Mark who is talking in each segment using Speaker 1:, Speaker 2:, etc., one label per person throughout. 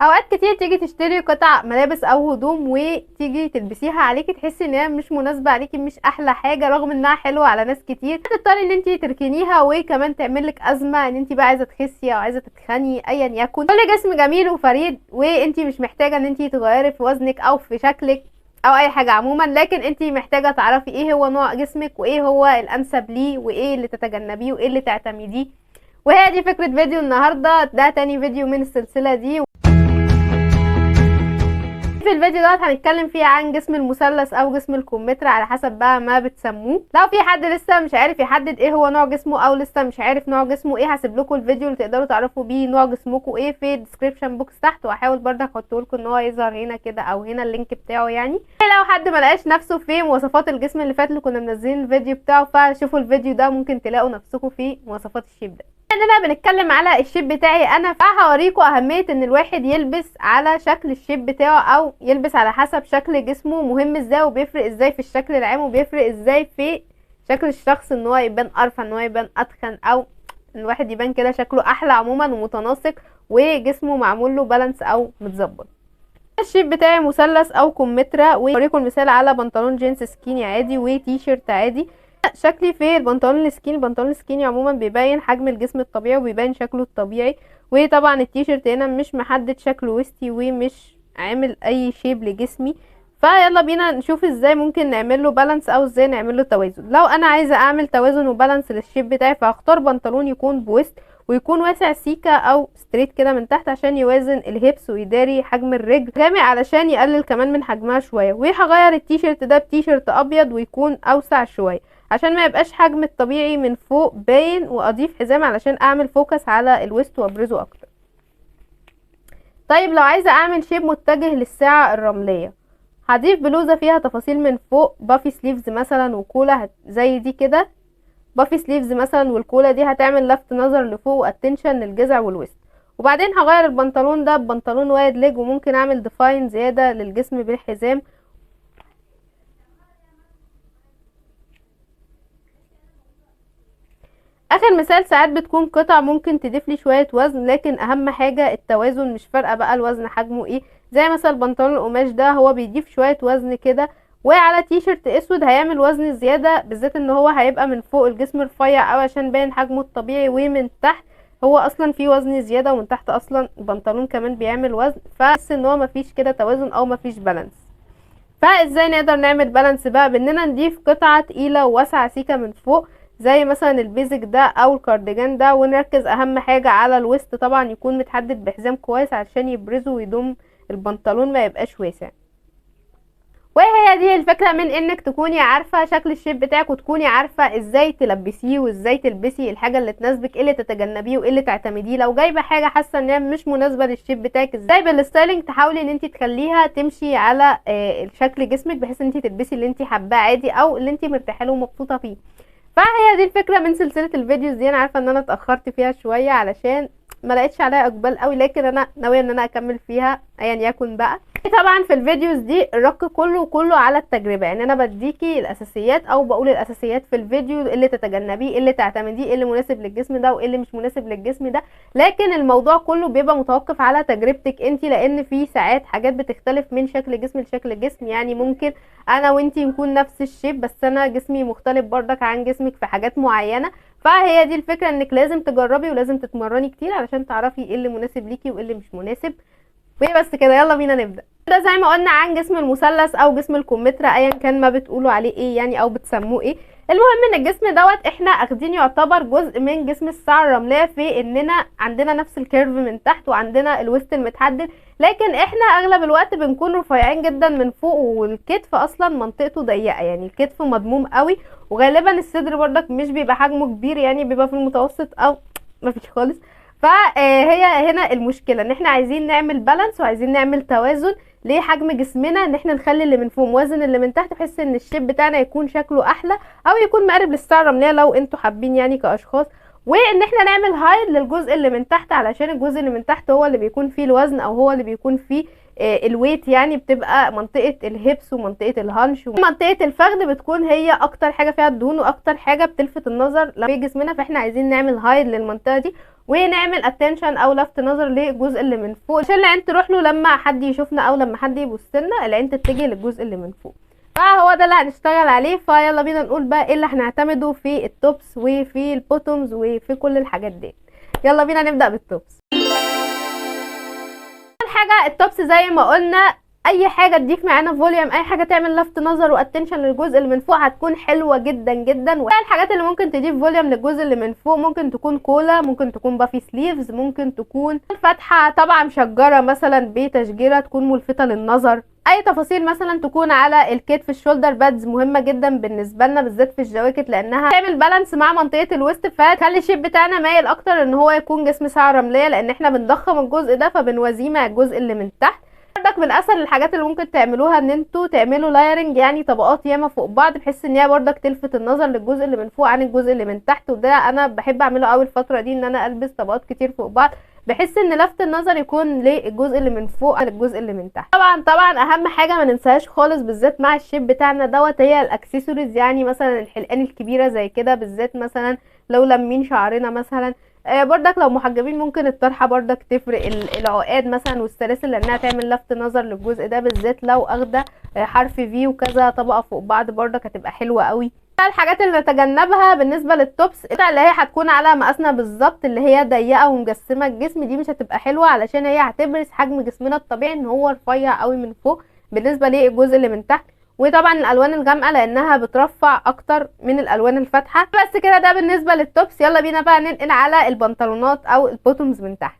Speaker 1: اوقات كتير تيجي تشتري قطع ملابس او هدوم وتيجي تلبسيها عليكي تحسي ان هي مش مناسبه عليكي، مش احلى حاجه، رغم انها حلوه على ناس كتير. تضطري ان انت تركنيها وكمان تعملك ازمه ان انت بقى عايزه تخسي او عايزه تتخني ايا يكن. كل جسم جميل وفريد وانت مش محتاجه ان انت تغيري في وزنك او في شكلك او اي حاجه عموما، لكن انت محتاجه تعرفي ايه هو نوع جسمك وايه هو الانسب ليه وايه اللي تتجنبيه وايه اللي تعتمديه. وهي دي فكره فيديو النهارده، ده تاني فيديو من السلسله دي. في الفيديو دوت هنتكلم فيه عن جسم المثلث او جسم الكمثرى على حسب بقى ما بتسموه. لو في حد لسه مش عارف يحدد ايه هو نوع جسمه او لسه مش عارف نوع جسمه ايه، هسيب لكم الفيديو اللي تقدروا تعرفوا بيه نوع جسمكم ايه في الديسكريبشن بوكس تحت، وهحاول برضه احطه لكم ان هو يظهر هنا كده او هنا اللينك بتاعه. يعني لو حد ما لقاش نفسه في مواصفات الجسم اللي فات اللي كنا منزلين الفيديو بتاعه، فشوفوا الفيديو ده ممكن تلاقوا نفسكم في مواصفات الشيب ده. اننا بنتكلم على الشيب بتاعي انا، فهوريكم اهمية ان الواحد يلبس على شكل الشيب بتاعه او يلبس على حسب شكل جسمه مهم ازاي، وبيفرق ازاي في الشكل العام، وبيفرق ازاي في شكل الشخص ان هو يبان ارفع، ان هو يبان اتخن، او ان الواحد يبان كده شكله احلى عموما ومتناسق وجسمه معمول له بالانس او متظبط. الشيب بتاعي مثلث او كمثرى، وهوريكم المثال على بنطلون جينز سكيني عادي وتي شيرت عادي. شكلي في البنطلون السكيني عموما بيبين حجم الجسم الطبيعي وبيبين شكله الطبيعي، وطبعا التيشيرت هنا مش محدد شكله وسطي ومش عامل اي شيب لجسمي. فيلا بينا نشوف ازاي ممكن نعمل له بالانس او ازاي نعمل له توازن. لو انا عايزه اعمل توازن وبالانس للشيب بتاعي، فهختار بنطلون يكون بويست ويكون واسع سيكا او ستريت كده من تحت عشان يوازن الهيبس ويداري حجم الرجل، غامق علشان يقلل كمان من حجمها شويه. وهغير التيشيرت ده بتيشيرت ابيض ويكون اوسع شويه عشان ما يبقاش حجم الطبيعي من فوق باين، واضيف حزام علشان اعمل فوكس على الوسط وابرزه اكتر. طيب لو عايزه اعمل شيب متجه للساعه الرمليه، هضيف بلوزه فيها تفاصيل من فوق، بافي سليفز مثلا وكولا زي دي كده، بافي سليفز مثلا، والكولا دي هتعمل لفت نظر لفوق واتنشن للجذع والوسط. وبعدين هغير البنطلون ده ببنطلون وايد ليج، وممكن اعمل ديفاين زياده للجسم بالحزام. اخر مثال، ساعات بتكون قطع ممكن تضيف لي شويه وزن، لكن اهم حاجه التوازن، مش فارقه بقى الوزن حجمه ايه. زي مثلا البنطلون القماش ده هو بيضيف شويه وزن كده، وعلى تي شيرت اسود هيعمل وزن زياده، بالذات ان هو هيبقى من فوق الجسم رفيع او عشان باين حجمه الطبيعي، ومن تحت هو اصلا فيه وزن زياده، ومن تحت اصلا البنطلون كمان بيعمل وزن، فحس ان هو مفيش كده توازن او مفيش بالانس. فازاي نقدر نعمل بالانس بقى؟ باننا نضيف قطعه تقيله وواسعه سيكه من فوق زي مثلا البيزك ده او الكارديجان ده، ونركز اهم حاجه على الوسط طبعا يكون متحدد بحزام كويس عشان يبرزه ويضم البنطلون ما يبقاش واسع. وهي دي الفكرة من انك تكوني عارفة شكل الشيب بتاعك، وتكوني عارفة ازاي تلبسيه وازاي تلبسي الحاجة اللي تناسبك، ايه اللي تتجنبيه وايه اللي تعتمديه. لو جايبة حاجة حاسة ان هي مش مناسبة للشيب بتاعك، ازاي بالستايلينج تحاولي ان انت تخليها تمشي على شكل جسمك، بحيث ان انت تلبسي اللي انت حباه عادي او اللي انت مرتاحه له ومبسوطة فيه. فهي دي الفكرة من سلسلة الفيديوز دي. انا عارفة ان انا اتأخرت فيها شوية علشان ما لقيتش عليها اقبال قوي، لكن انا ناوية ان انا اكمل فيها ايا يكن بقى. طبعا في الفيديوز دي الرك كله على التجربة، يعني انا بديكي الاساسيات او بقول الاساسيات في الفيديو، اللي تتجنبيه، ايه اللي تعتمديه، ايه اللي مناسب للجسم ده وايه اللي مش مناسب للجسم ده. لكن الموضوع كله بيبقى متوقف على تجربتك انت، لان في ساعات حاجات بتختلف من شكل جسم لشكل جسم. يعني ممكن انا وانتي نكون نفس الشيب، بس انا جسمي مختلف برضك عن جسمك في حاجات معينة. فهي دي الفكرة، انك لازم تجربي ولازم تتمرني كتير علشان تعرفي ايه اللي مناسب ليكي وايه اللي مش مناسب. وبس كده، يلا بينا نبدأ. ده زي ما قلنا عن جسم المثلث او جسم الكمثرى ايا كان ما بتقولوا عليه ايه يعني او بتسموه ايه. المهم ان الجسم دوت احنا اخدين يعتبر جزء من جسم الساعة الرملية، في اننا عندنا نفس الكيرف من تحت وعندنا الوسط المتحدد، لكن احنا اغلب الوقت بنكون رفيعين جدا من فوق، والكتف اصلا منطقته ضيقة، يعني الكتف مضموم قوي، وغالبا الصدر برضك مش بيبقى حجمه كبير، يعني بيبقى في المتوسط او مفيش خالص. فهي هنا المشكله ان احنا عايزين نعمل بالانس وعايزين نعمل توازن لحجم جسمنا، ان احنا نخلي اللي من فوق موازن اللي من تحت، بحيث ان الشيب بتاعنا يكون شكله احلى او يكون مقرب للساعه الرمليه لو انتوا حابين يعني كاشخاص. وان احنا نعمل هايد للجزء اللي من تحت، علشان الجزء اللي من تحت هو اللي بيكون فيه الوزن او هو اللي بيكون فيه الويت، يعني بتبقى منطقة الهيبس ومنطقة الهانش ومنطقة الفخذ بتكون هي اكتر حاجة فيها الدهون واكتر حاجة بتلفت النظر في جسمنا، فاحنا عايزين نعمل هايد للمنطقة دي. ونعمل اتنشن او لفت نظر للجزء اللي من فوق عشان العين تروح له لما حد يشوفنا او لما حد يبص لنا العين تتجه للجزء اللي من فوق. فهو ده اللي هنشتغل عليه. فيلا بينا نقول بقى ايه اللي هنعتمده في التوبس وفي البوتومز وفي كل الحاجات دي. يلا بينا نبدأ بالتوبس. اول حاجة التوبس زي ما قلنا اي حاجة تضيف معانا فوليوم، اي حاجة تعمل لفت نظر واتنشن للجزء اللي من فوق هتكون حلوة جدا جدا. والحاجات اللي ممكن تضيف فوليوم للجزء اللي من فوق ممكن تكون كولا، ممكن تكون بافي سليفز، ممكن تكون فتحة طبعا مشجرة مثلا بتشجيرة تكون ملفتة للنظر، اي تفاصيل مثلا تكون على الكتف. الشولدر بادز مهمه جدا بالنسبه لنا بالذات في الجواكت لانها تعمل بالانس مع منطقه الوسط، فتخلي الشيب بتاعنا مايل اكتر ان هو يكون جسم ساعه رمليه لان احنا بنضخم الجزء ده فبنوازيه مع الجزء اللي من تحت. برضك من اسهل الحاجات اللي ممكن تعملوها ان انتوا تعملوا لايرنج، يعني طبقات ياما فوق بعض بحيث ان هي برضك تلفت النظر للجزء اللي من فوق عن الجزء اللي من تحت. وده انا بحب اعمله اول فتره دي ان انا البس طبقات كتير فوق بعض بحس ان لفت النظر يكون للجزء اللي من فوق على الجزء اللي من تحت. طبعا اهم حاجه ما ننساهاش خالص بالذات مع الشيب بتاعنا دوت هي الاكسسوارز، يعني مثلا الحلقان الكبيره زي كده بالذات مثلا لو لمين شعرنا مثلا. بردك لو محجبين ممكن الطرحه بردك تفرق، العقاد مثلا والسلاسل لانها تعمل لفت نظر للجزء ده بالذات لو اخده حرف في وكذا طبقه فوق بعض بردك هتبقى حلوه قوي. الحاجات اللي نتجنبها بالنسبه للتوبس اللي هي هتكون على مقاسنا بالظبط، اللي هي ضيقه ومجسمه الجسم، دي مش هتبقى حلوه علشان هي هتبرز حجم جسمنا الطبيعي ان هو رفيع قوي من فوق بالنسبه للجزء اللي من تحت. وطبعا الالوان الغامقه لانها بترفع اكتر من الالوان الفاتحه. بس كده ده بالنسبه للتوبس. يلا بينا بقى ننقل على البنطلونات او البوتومز من تحت.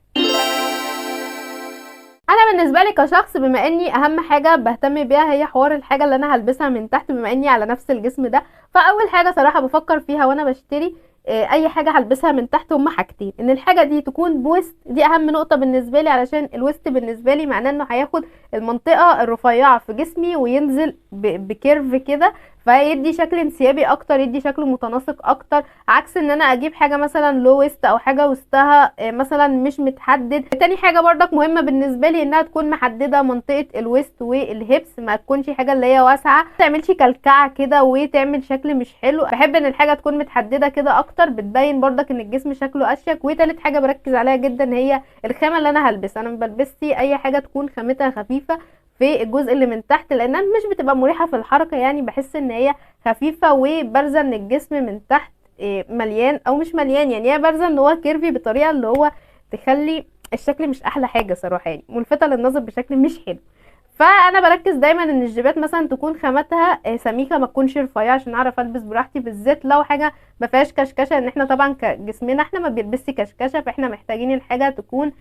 Speaker 1: انا بالنسبه لي كشخص بما اني اهم حاجه بهتم بيها هي حوار الحاجه اللي انا هلبسها من تحت بما اني على نفس الجسم ده، فاول حاجه صراحه بفكر فيها وانا بشتري اي حاجه هلبسها من تحت هما حاجتين، ان الحاجه دي تكون بوست، دي اهم نقطه بالنسبه لي علشان الوست بالنسبه لي معناه انه هياخد المنطقه الرفيعه في جسمي وينزل بكيرف كده فيدي شكل انسيابي اكتر، يدي شكل متناسق اكتر، عكس ان انا اجيب حاجه مثلا لو ويست او حاجه وسطها مثلا مش متحدد. تاني حاجه برضك مهمه بالنسبه لي انها تكون محدده منطقه الويست والهيبس، ما تكونش حاجه اللي هي واسعه ما تعملش كلكعه كده وتعمل شكل مش حلو. بحب ان الحاجه تكون متحدده كده اكتر بتبين برضك ان الجسم شكله اشيك. وتالت حاجه بركز عليها جدا هي الخامه اللي انا هلبسها. انا ما بلبسش اي حاجه تكون خامتها خفيفه في الجزء اللي من تحت لانها مش بتبقى مريحه في الحركه، يعني بحس ان هي خفيفه وبارزه ان الجسم من تحت مليان او مش مليان، يعني هي بارزه ان هو كيرفي بطريقه اللي هو تخلي الشكل مش احلى حاجه صراحه، يعني ملفته للنظر بشكل مش حلو. فانا بركز دايما ان الجيبات مثلا تكون خامتها سميكه ما تكونش رفيعه عشان اعرف البس براحتي، بالذات لو حاجه ما فيهاش كشكشه، ان احنا طبعا كجسمنا احنا ما بيلبسش كشكشه فاحنا محتاجين الحاجه تكون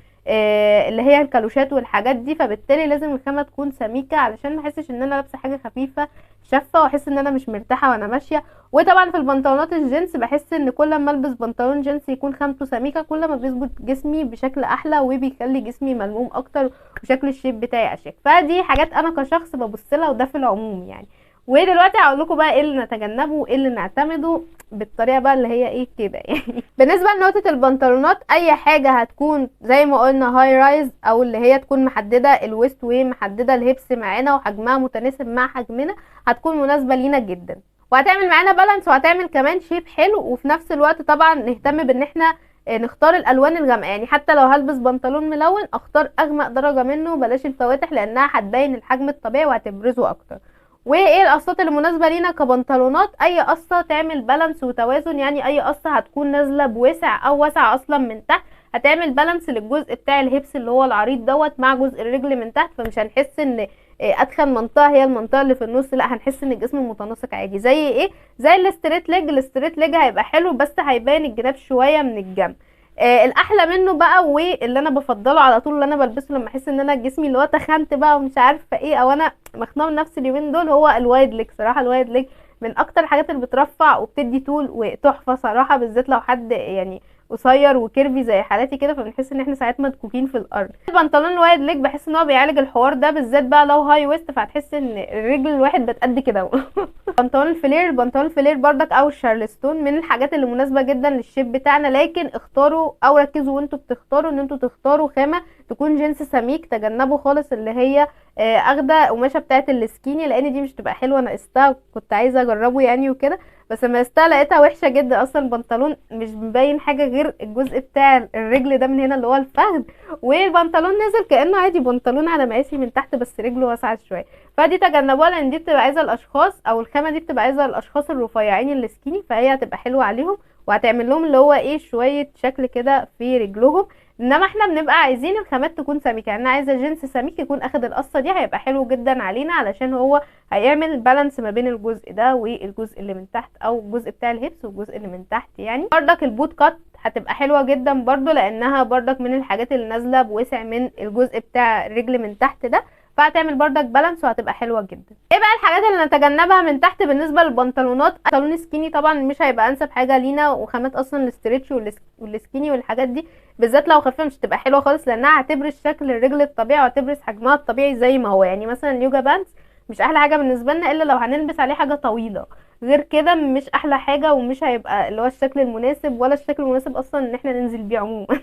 Speaker 1: اللي هي الكالوشات والحاجات دي، فبالتالي لازم الخامه تكون سميكه علشان ما احسش ان انا لابسه حاجه خفيفه شفه واحس ان انا مش مرتاحه وانا ماشيه. وطبعا في البنطلونات الجينز بحس ان كل ما البس بنطلون جينز يكون خامته سميكه كل ما بيظبط جسمي بشكل احلى وبيخلي جسمي ملموم اكتر وشكل الشيب بتاعي اشيك. فدي حاجات انا كشخص ببص لها وده في العموم يعني. ودلوقتي هقول لكم بقى ايه اللي نتجنبه وايه اللي نعتمده بالطريقه بقى اللي هي ايه كده يعني. بالنسبه لنقطه البنطلونات اي حاجه هتكون زي ما قلنا هاي رايز او اللي هي تكون محدده الويست ومحدده الهيبس معانا وحجمها متناسب مع حجمنا هتكون مناسبه لينا جدا وهتعمل معانا بالانس وهتعمل كمان شيب حلو. وفي نفس الوقت طبعا نهتم بان احنا نختار الالوان الغامقه، يعني حتى لو هلبس بنطلون ملون اختار اغمق درجه منه بلاش الفواتح لانها هتبين الحجم الطبيعي وهتبرزه اكتر. وايه القصات اللي مناسبه لينا كبنطلونات؟ اي قصه تعمل بالانس وتوازن، يعني اي قصه هتكون نازله بوسع او واسعه اصلا من تحت هتعمل بالانس للجزء بتاع الهيبس اللي هو العريض دوت مع جزء الرجل من تحت، فمش هنحس ان اتخن منطقه هي المنطقه اللي في النص، لا هنحس ان الجسم متناسق عادي. زي ايه؟ زي الاستريت ليج. الاستريت ليج هيبقى حلو بس هيبان الجناب شويه من الجنب. الاحلى منه بقى واللي انا بفضله على طول اللي انا بلبسه لما احس ان انا جسمي اللي هو تخنت بقى ومش عارفه ايه او انا مخنوقه من نفسي اليومين دول هو الوايد ليج. صراحه الوايد ليج من اكتر الحاجات اللي بترفع وبتدي طول وتحفه صراحه، بالذات لو حد يعني قصير وكيرفي زي حالاتي كده فبنحس ان احنا ساعات مدكوكين في الارض. البنطلون الوايد ليج بحس ان هو بيعالج الحوار ده بالذات بقى لو هاي ويست فهتحس ان الرجل الواحد بتقد كده. البنطلون الفلير، البنطلون الفلير بردك او الشارلستون من الحاجات اللي مناسبه جدا للشيب بتاعنا، لكن اختاروا او ركزوا وانتوا بتختاروا ان انتوا تختاروا خامه تكون جنس سميك. تجنبوا خالص اللي هي اخده قماشه بتاعه السكيني، لان دي مش تبقى حلوه. انا قستها كنت عايزه اجربه يعني وكده، بس لما قستها لقيتها وحشه جدا. اصلا البنطلون مش مبين حاجه غير الجزء بتاع الرجل ده من هنا اللي هو الفخذ، والبنطلون نزل كانه عادي بنطلون على مقاسي من تحت بس رجله واسعه شويه. فدي تجنبوها، لان دي بتبقى عايزه الاشخاص، او الخامه دي بتبقى عايزه الاشخاص الرفيعين السكيني، فهي هتبقى حلوه عليهم وهتعمل لهم اللي هو ايه شويه شكل كده في رجلهم. انما احنا بنبقى عايزين الخامات تكون سميكه، يعني انا عايزه جنس سميك يكون اخد القصه دي، هيبقى حلو جدا علينا علشان هو هيعمل بالانس ما بين الجزء ده والجزء اللي من تحت، او الجزء بتاع الهيبس والجزء اللي من تحت. يعني بردك البوت كات هتبقى حلوه جدا برضو، لانها بردك من الحاجات اللي نازله بوسع من الجزء بتاع الرجل من تحت ده، فهتعمل بردك بالانس وهتبقى حلوه جدا. ايه بقى الحاجات اللي نتجنبها من تحت بالنسبه للبنطلونات؟ بنطلون سكيني طبعا مش هيبقى انسب حاجه لينا، وخامات اصلا الاستريتش والسكيني والحاجات دي بالذات لو خفيفه مش هتبقى حلوه خالص، لانها هتبرز شكل الرجل الطبيعي وهتبرز حجمها الطبيعي زي ما هو. يعني مثلا اليوجا بانس مش احلى حاجه بالنسبه لنا الا لو هنلبس عليه حاجه طويله، غير كده مش احلى حاجه، ومش هيبقى اللي هو الشكل المناسب، ولا الشكل المناسب اصلا ان احنا ننزل بيه عموما.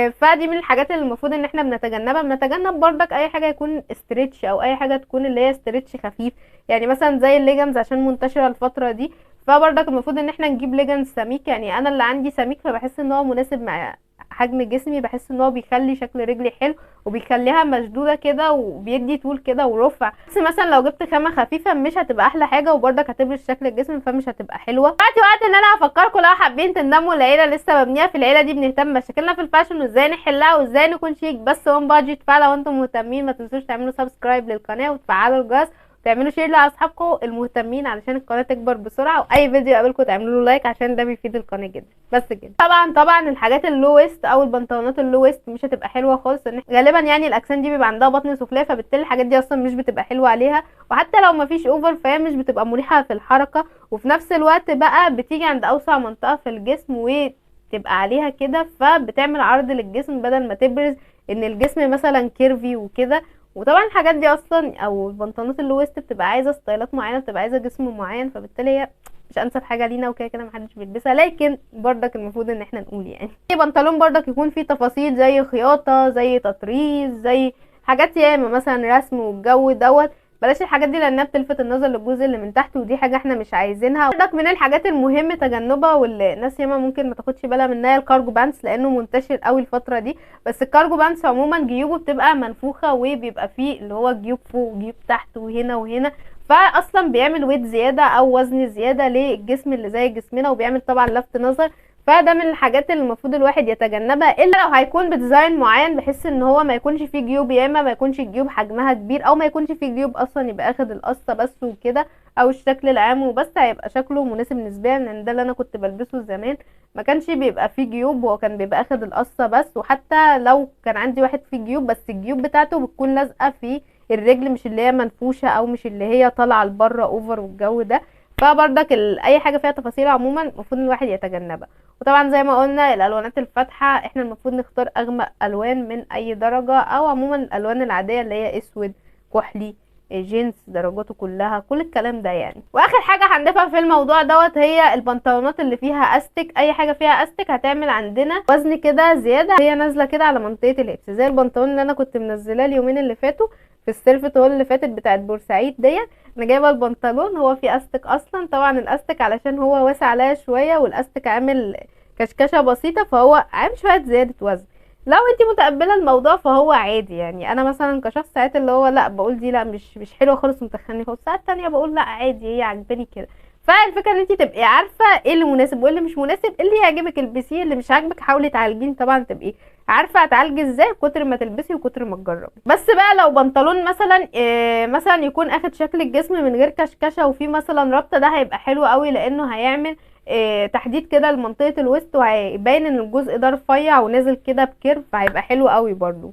Speaker 1: فدي من الحاجات اللي المفروض ان احنا بنتجنبها. بنتجنب بردك اي حاجه يكون استريتش، او اي حاجه تكون اللي هي استريتش خفيف، يعني مثلا زي الليجنز عشان منتشره الفتره دي، فبردك المفروض ان احنا نجيب ليجنز سميك. يعني انا اللي عندي سميك، فبحس ان هو مناسب مع حجم جسمي، بحس ان هو بيخلي شكل رجلي حلو وبيخليها مشدوده كده وبيدي طول كده ورفع. بس مثلا لو جبت خامه خفيفه مش هتبقى احلى حاجه، وبرضك هتبرز شكل الجسم فمش هتبقى حلوه. دلوقتي وقت ان انا افكركم لو حابين تنضموا لعيله لسه مبنيه. في العيله دي بنهتم بمشاكلنا في الفاشن وازاي نحلها وازاي نكون شيك بس اون بادجت. فلو انتم مهتمين ما تنسوش تعملوا سبسكرايب للقناه وتفعلوا الجرس وتعملوا شير لاصحابكم المهتمين علشان القناه تكبر بسرعه، واي فيديو يقابلكم تعملوا له لايك عشان ده بيفيد القناه جدا. بس كده. طبعا الحاجات اللو ويست او البنطلونات اللو ويست مش هتبقى حلوه خالص، ان غالبا يعني الاجسام دي بيبقى عندها بطن سفليه، فبالتالي الحاجات دي اصلا مش بتبقى حلوه عليها، وحتى لو مفيش اوفر فهي مش بتبقى مريحه في الحركه، وفي نفس الوقت بقى بتيجي عند اوسع منطقه في الجسم وتبقى عليها كده، فبتعمل عرض للجسم بدل ما تبرز ان الجسم مثلا كيرفي وكده. وطبعا الحاجات دي اصلا او البنطلونات اللو ويست بتبقى عايزه ستايلات معينه، بتبقى عايزه جسم معين، فبالتالي هي مش انسب حاجه لينا، وكده كده محدش بيلبسها. لكن بردك المفروض ان احنا نقول يعني بنطلون بردك يكون فيه تفاصيل زي خياطه، زي تطريز، زي حاجات ياما مثلا رسم والجو دوت. بلاش الحاجات دي لانها بتلفت النظر للجزء اللي من تحت، ودي حاجه احنا مش عايزينها. بردك من الحاجات المهم تجنبها واللي الناس ياما ممكن ما تاخدش بالها منها الكارجو بانس، لانه منتشر قوي الفتره دي. بس الكارجو بانس عموما جيوبه بتبقى منفوخه، وبيبقى فيه اللي هو جيوب فوق وجيوب تحت وهنا وهنا، فاصلا بيعمل ويت زياده او وزن زياده للجسم اللي زي جسمنا، وبيعمل طبعا لفت نظر. فده من الحاجات اللي المفروض الواحد يتجنبها، الا لو هيكون بديزاين معين بحيث ان هو ما يكونش فيه جيوب، يا اما ما يكونش الجيوب حجمها كبير، او ما يكونش فيه جيوب اصلا يبقى اخد القصه بس وكده، او الشكل العام وبس، هيبقى شكله مناسب نسبيا. لان ده اللي انا كنت بلبسه زمان ما كانش بيبقى فيه جيوب، وهو كان بيبقى اخد القصه بس. وحتى لو كان عندي واحد فيه جيوب، بس الجيوب بتاعته بتكون لازقه في الرجل، مش اللي هي منفوشه او مش اللي هي طالعه لبره اوفر والجو ده. فبرضك اي حاجه فيها تفاصيل عموما المفروض الواحد يتجنبها. وطبعا زي ما قلنا الالوانات الفاتحه احنا المفروض نختار اغمق الوان من اي درجه، او عموما الالوان العاديه اللي هي اسود، كحلي، جينز درجاته كلها، كل الكلام ده يعني. واخر حاجه هنضيفها في الموضوع دوت هي البنطلونات اللي فيها استك. اي حاجه فيها استك هتعمل عندنا وزن كده زياده، هي نازله كده على منطقه الهبس، زي البنطلون اللي انا كنت منزلاه اليومين اللي فاتوا في السيلف تول اللي فاتت بتاعت بورسعيد ديت. انا جايبه البنطلون هو فيه استك اصلا، طبعا الاستك علشان هو واسع عليا شويه، والاستك عامل كشكشه بسيطه، فهو عامل شويه زياده وزن. لو انت متقبله الموضوع فهو عادي يعني. انا مثلا كشخص ساعات اللي هو لا بقول دي لا مش حلوه خالص ومتخني خالص، ساعات تانية بقول لا عادي هي عاجباني كده. فالفكره ان انت تبقي عارفه ايه اللي مناسب وايه اللي مش مناسب، اللي يعجبك البسيه، اللي مش عاجبك حاولي تعالجيه. طبعا تبقي عارفه هتعالجي ازاي كتر ما تلبسي وكتر ما تجربي. بس بقى لو بنطلون مثلا مثلا يكون اخد شكل الجسم من غير كشكشه وفي مثلا ربطه، ده هيبقى حلو قوي، لانه هيعمل تحديد كده لمنطقه الوسط، وهيبين ان الجزء ده رفيع ونازل كده بكيرف، فهيبقى حلو قوي برضو.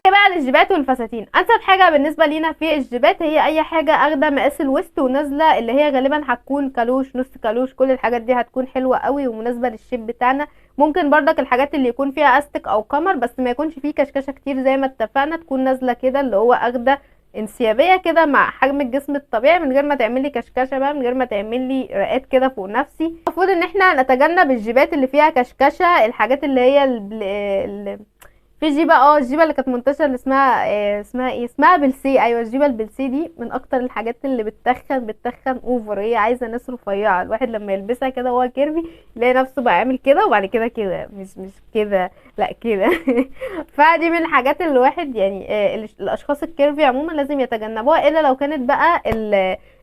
Speaker 1: بقى الجيبات والفساتين، انسب حاجه بالنسبه لينا في الجيبات هي اي حاجه اخده مقاس الوسط ونازله، اللي هي غالبا هتكون كالوش، نص كالوش، كل الحاجات دي هتكون حلوه قوي ومناسبه للشيب بتاعنا. ممكن بردك الحاجات اللي يكون فيها استك او قمر بس ما يكونش فيه كشكشه كتير زي ما اتفقنا، تكون نازله كده اللي هو اخده انسيابيه كده مع حجم الجسم الطبيعي، من غير ما تعمل لي كشكشه بقى، من غير ما تعمل لي رقات كده فوق نفسي. المفروض ان احنا نتجنب الجيبات اللي فيها كشكشه، الحاجات اللي هي في جيبه، الجيبه اللي كانت منتشره اللي اسمها ايه، اسمها بلسي. ايوه الجيبه البلسي دي من اكتر الحاجات اللي بتتخن اوفر. هي عايزه ناس رفيعه، الواحد لما يلبسها كده وهو كيرفي يلاقي نفسه بقى عامل كده، وبعد كده كده مش كده، لا كده. فدي من الحاجات اللي الواحد يعني الاشخاص الكيرفي عموما لازم يتجنبوها، الا لو كانت بقى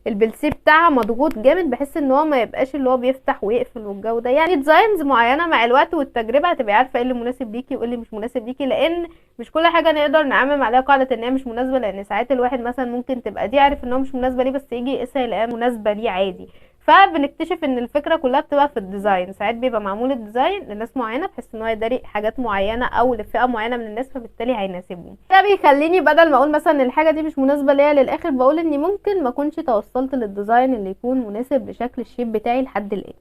Speaker 1: البلسي بتاعها مضغوط جامد، بحيث ان هو ما يبقاش اللي هو بيفتح ويقفل والجو ده. يعني ديزاينز معينه مع الوقت والتجربه هتبقي عارفه ايه اللي مناسب ليكي وايه اللي مش مناسب ليكي، لان مش كل حاجه نقدر نعمم عليها قاعده ان هي مش مناسبه، لان ساعات الواحد مثلا ممكن تبقى دي عارف ان هو مش مناسبه ليه، بس يجي يقيسها يلاقيها مناسبه ليه عادي. فبنكتشف ان الفكره كلها بتبقى في الديزاين. ساعات بيبقى معمول الديزاين لناس معينه بحيث ان هو يداري حاجات معينه او لفئه معينه من الناس، فبالتالي هيناسبهم. ده بيخليني بدل ما اقول مثلا ان الحاجه دي مش مناسبه ليا للاخر، بقول اني ممكن ما اكونش توصلت للديزاين اللي يكون مناسب لشكل الشيب بتاعي لحد الان.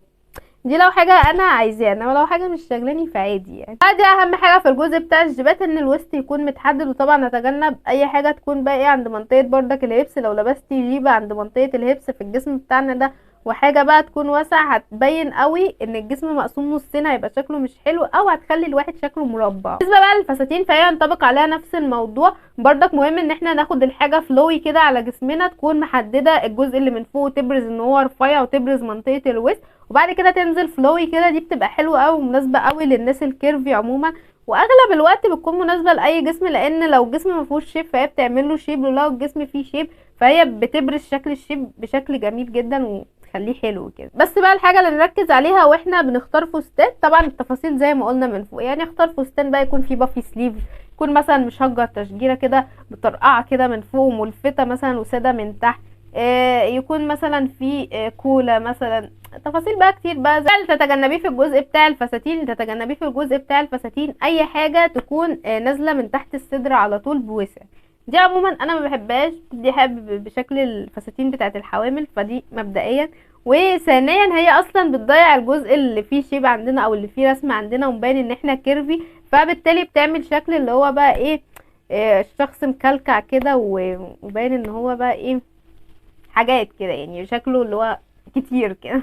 Speaker 1: دي لو حاجه انا عايزاها، انما لو حاجه مش شاغلاني فعادي يعني. دي اهم حاجه في الجزء بتاع الجيبات، ان الوسط يكون متحدد. وطبعا نتجنب اي حاجه تكون بقى ايه عند منطقه بردك الهبس. لو لبستي جيبه عند منطقه الهبس في الجسم بتاعنا ده، وحاجه بقى تكون واسعه، هتبين قوي ان الجسم مقسوم نصين، هيبقى شكله مش حلو، او هتخلي الواحد شكله مربع. بالنسبه بقى للفساتين فهي ينطبق عليها نفس الموضوع بردك. مهم ان احنا ناخد الحاجه فلوي كده على جسمنا، تكون محدده الجزء اللي من فوق وتبرز ان هو رفيع، وتبرز منطقه الوسط، وبعد كده تنزل فلوي كده. دي بتبقى حلوه قوي ومناسبه قوي للناس الكيرفي عموما، واغلب الوقت بتكون مناسبه لاي جسم، لان لو الجسم ما فيهوش شيب فهي بتعمل له شيب، ولو الجسم فيه شيب فهي بتبرز شكل الشيب بشكل جميل جدا وتخليه حلو كده. بس بقى الحاجه اللي نركز عليها واحنا بنختار فستان، طبعا التفاصيل زي ما قلنا من فوق. يعني اختار فستان بقى يكون فيه بافي سليف، يكون مثلا مشجر تشجيره كده مطرقعه كده من فوق وملفته مثلا وساده من تحت، يكون مثلا في كولا مثلا. تفاصيل بقى كتير بقى زي اللي تتجنبيه في الجزء بتاع الفساتين. اللي تتجنبيه في الجزء بتاع الفساتين اي حاجه تكون نازله من تحت الصدر على طول بوسع. دي عموما انا ما بحبهاش، دي حابب بشكل الفساتين بتاعت الحوامل، فدي مبدئيا. وثانيا هي اصلا بتضيع الجزء اللي فيه شيب عندنا او اللي فيه رسم عندنا، ومبين ان احنا كيرفي، فبالتالي بتعمل شكل اللي هو بقى ايه، الشخص مكلكع كده، وباين ان هو بقى ايه حاجات كده، يعني شكله اللي هو كتير كده.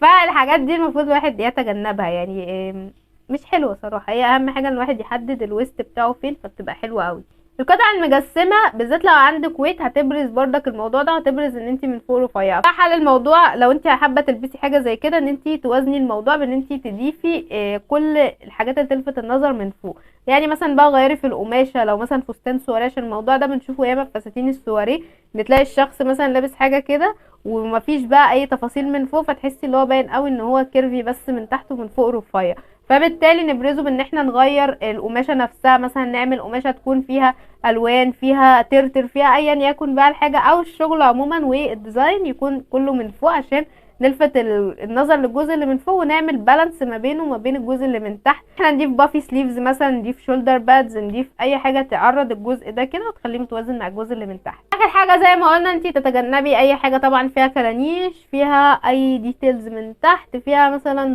Speaker 1: فالحاجات دي المفروض الواحد يتجنبها يعني. مش حلوه صراحه. هي اهم حاجه ان الواحد يحدد الويست بتاعه فين، فبتبقى حلوه قوي. القطع المجسمه بالذات لو عندك ويت هتبرز بردك الموضوع ده، هتبرز ان انت من فوق رفيعه. فحل الموضوع لو انت حابه تلبسي حاجه زي كده، ان انت توازني الموضوع بان انت تضيفي كل الحاجات اللي تلفت النظر من فوق. يعني مثلا بقى غيري في القماشه، لو مثلا فستان سواريه، عشان الموضوع ده بنشوفه ياما في فساتين السواريه، بتلاقي الشخص مثلا لابس حاجه كده ومفيش بقى اي تفاصيل من فوق، فتحسي اللي هو باين قوي ان هو كيرفي بس من تحت ومن فوق رفيع. فبالتالي نبرزه بان احنا نغير القماشه نفسها، مثلا نعمل قماشه تكون فيها الوان، فيها ترتر، فيها ايا يكن بقى الحاجه او الشغل عموما، والديزاين يكون كله من فوق عشان نلفت النظر للجزء اللي من فوق، ونعمل بالانس ما بينه وما بين الجزء اللي من تحت. احنا نضيف بافي سليفز مثلا، نضيف شولدر بادز، نضيف اي حاجه تعرض الجزء ده كده وتخليه متوازن مع الجزء اللي من تحت. اخر حاجه زي ما قلنا، انتي تتجنبي اي حاجه طبعا فيها كرانيش، فيها اي ديتيلز من تحت، فيها مثلا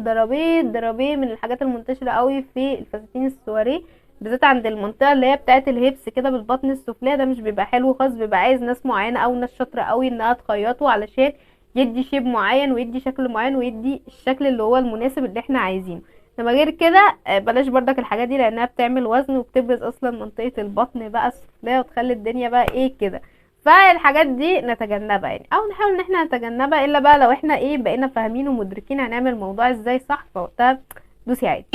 Speaker 1: ضرابيه من الحاجات المنتشره قوي في الفساتين السواريه، بالذات عند المنطقه اللي هي بتاعه الهيبس كده بالبطن السفلي. ده مش بيبقى حلو خالص، بيبقى عايز ناس معينه او ناس شاطره قوي انها تخيطه علشان يدي شيب معين ويدي شكل معين ويدي الشكل اللي هو المناسب اللي احنا عايزينه. انما غير كده بلاش بردك الحاجات دي، لانها بتعمل وزن وبتبرز اصلا منطقه البطن بقى السفليه، وتخلي الدنيا بقى ايه كده. فالحاجات دي نتجنبها يعني، او نحاول ان احنا نتجنبها، الا بقى لو احنا ايه بقينا فاهمين ومدركين هنعمل الموضوع ازاي صح، فوقتها دوسي عادي.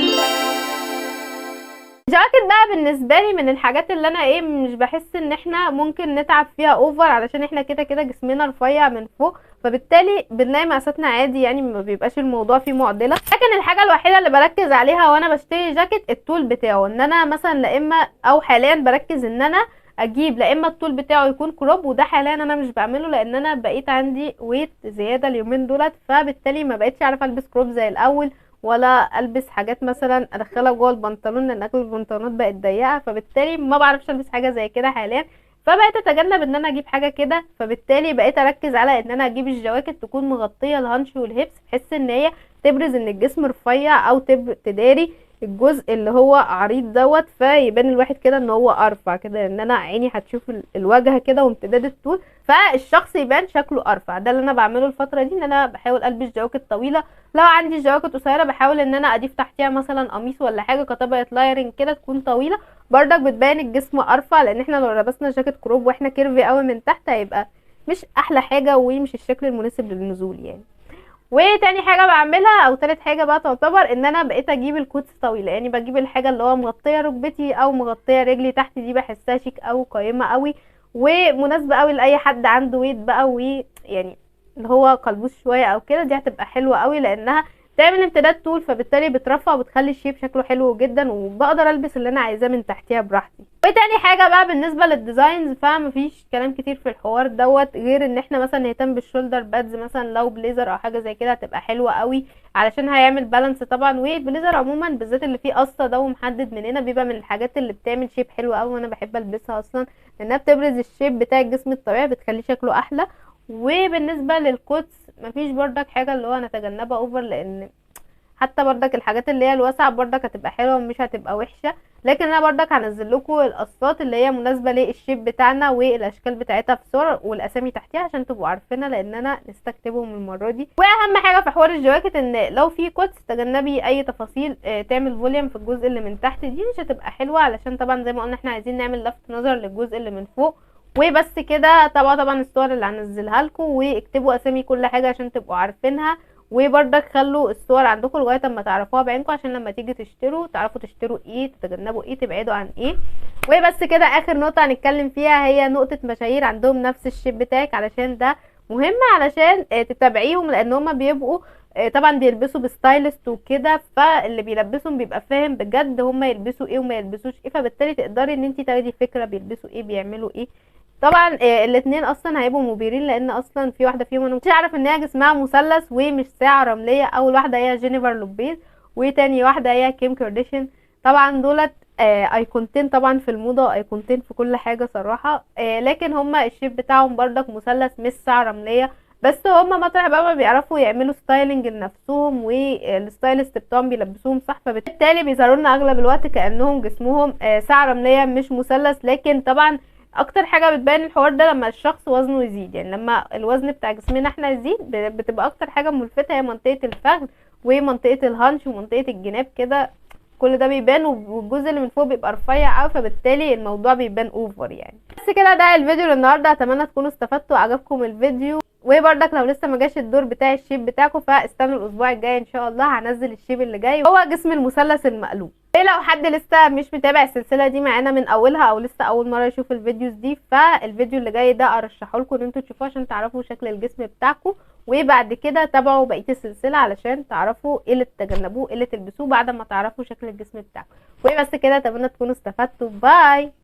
Speaker 1: الجواكت بقى بالنسبه لي من الحاجات اللي انا ايه مش بحس ان احنا ممكن نتعب فيها اوفر، علشان احنا كده كده جسمنا رفيع من فوق، فبالتالي بنلاقي مقاساتنا عادي، يعني ما بيبقاش الموضوع فيه معضله. لكن الحاجه الوحيده اللي بركز عليها وانا بشتري جاكيت الطول بتاعه، ان انا مثلا لا اما او حاليا بركز ان انا اجيب لا اما الطول بتاعه يكون كروب، وده حاليا انا مش بعمله لان انا بقيت عندي ويت زياده اليومين دولت، فبالتالي ما بقتش عارفه البس كروب زي الاول، ولا البس حاجات مثلا ادخلها جوه البنطلون، لان اغلب البنطلونات بقت ضيقه، فبالتالي ما بعرفش البس حاجه زي كده حاليا. فبقيت اتجنب ان انا اجيب حاجه كده، فبالتالي بقيت اركز على ان انا اجيب الجواكت تكون مغطيه الهانش والهيبس، بحيث ان هي تبرز ان الجسم رفيع، او تداري الجزء اللي هو عريض دوت، فيبان الواحد كده ان هو ارفع كده، ان انا عيني هتشوف الواجهه كده وامتداد الطول، فالشخص يبان شكله ارفع. ده اللي انا بعمله الفتره دي، ان انا بحاول البس جواكت طويله. لو عندي جواكت قصيره بحاول ان انا اضيف تحتيها مثلا قميص ولا حاجه كطبقه لايرنج كده تكون طويله، برضك بتبين الجسم ارفع، لان احنا لو لبسنا جاكيت كروب واحنا كيرفي قوي من تحت هيبقى مش احلى حاجه ومش الشكل المناسب للنزول يعني. وتاني حاجه بعملها او تالت حاجه بقى تعتبر ان انا بقيت اجيب الكوتس طويله، يعني بجيب الحاجه اللي هو مغطيه ركبتي او مغطيه رجلي تحت، دي بحسها شيك او قيمه قوي ومناسبه قوي لاي حد عنده ويت بقى، ويعني اللي هو قلبوس شويه او كده، دي هتبقى حلوه قوي لانها تعمل امتداد طول، فبالتالي بترفع وبتخلي الشيب شكله حلو جدا، وبقدر البس اللي انا عايزاه من تحتيها براحتي. وتاني حاجه بقى بالنسبه للديزاينز، فمفيش كلام كتير في الحوار دوت غير ان احنا مثلا نهتم بالشولدر بادز، مثلا لو بليزر او حاجه زي كده هتبقى حلوه قوي علشان هيعمل بالانس طبعا. والبليزر عموما بالذات اللي فيه قصه ده ومحدد من هنا بيبقى من الحاجات اللي بتعمل شيب حلو قوي، وانا بحب البسها اصلا لانها بتبرز الشيب بتاع الجسم الطبيعي، بتخليه شكله احلى. وبالنسبه للكوتس مفيش بردك حاجه اللي هو نتجنبها اوفر، لان حتى بردك الحاجات اللي هي الواسعه بردك هتبقى حلوه ومش هتبقى وحشه، لكن انا بردك هنزل لكم القصات اللي هي مناسبه للشيب بتاعنا والاشكال بتاعتها في صور والاسامي تحتيها عشان تبقوا عارفينها، لان انا نستكتبهم المره دي. واهم حاجه في حوار الجواكت ان لو في كوتس تجنبي اي تفاصيل تعمل فوليوم في الجزء اللي من تحت، دي مش هتبقى حلوه، علشان طبعا زي ما قلنا احنا عايزين نعمل لفت نظر للجزء اللي من فوق. وبس كده، طبعا الصور اللي هنزلها لكم، واكتبوا اسامي كل حاجه عشان تبقوا عارفينها، وبرضك خلوا الصور عندكم لغايه اما تعرفوها بعينكم عشان لما تيجي تشتروا تعرفوا تشتروا ايه، تتجنبوا ايه، تبعدوا عن ايه. وبس كده، اخر نقطه هنتكلم فيها هي نقطه مشاهير عندهم نفس الشيب بتاعك، علشان ده مهم علشان تتابعيهم، لان هما بيبقوا طبعا بيلبسوا بستايلست وكده، فاللي بيلبسهم بيبقى فاهم بجد هما يلبسوا ايه وما يلبسوش ايه، فبالتالي تقدري ان انت تاخدي فكره بيلبسوا ايه بيعملوا ايه. طبعا الاتنين اصلا هيبقوا مبهرين، لان اصلا في واحده فيهم انا مش عارف ان هي جسمها مثلث ومش ساعه رمليه. اول واحده هي جينيفر لوبيز، وتاني واحده هي كيم كارديشيان. طبعا دولت ايقونتين طبعا في الموضه وايقونتين في كل حاجه صراحه، لكن هما الشيب بتاعهم بردك مثلث مش ساعه رمليه، بس هما مطرح بقى ما بيعرفوا يعملوا ستايلنج لنفسهم والستايلست بتوعهم بيلبسوهم صح، فبالتالي بيظهروا لنا اغلب الوقت كانهم جسمهم ساعه رمليه مش مثلث. لكن طبعا اكتر حاجه بتبين الحوار ده لما الشخص وزنه يزيد، يعني لما الوزن بتاع جسمنا احنا يزيد بتبقى اكتر حاجه ملفته هي منطقه الفخذ ومنطقه الهانش ومنطقه الجناب كده، كل ده بيبان، والجزء اللي من فوق بيبقى رفيع قوي، فبالتالي الموضوع بيبان اوفر يعني. بس كده ده الفيديو النهارده، اتمنى تكونوا استفدتوا وعجبكم الفيديو. وبرضك لو لسه ما جاش الدور بتاع الشيب بتاعكم فاستنوا الاسبوع الجاي ان شاء الله، هنزل الشيب اللي جاي هو جسم المثلث المقلوب. ايه لو حد لسه مش متابع السلسله دي معانا من اولها او لسه اول مره يشوف الفيديوز دي، فالفيديو اللي جاي ده ارشحه لكم ان انتوا تشوفوه عشان تعرفوا شكل الجسم بتاعكم، وبعد كده تابعوا بقيه السلسله علشان تعرفوا ايه اللي تتجنبوه ايه اللي تلبسوه بعد ما تعرفوا شكل الجسم بتاعكم. وبس كده، اتمنى تكونوا استفدتوا. باي.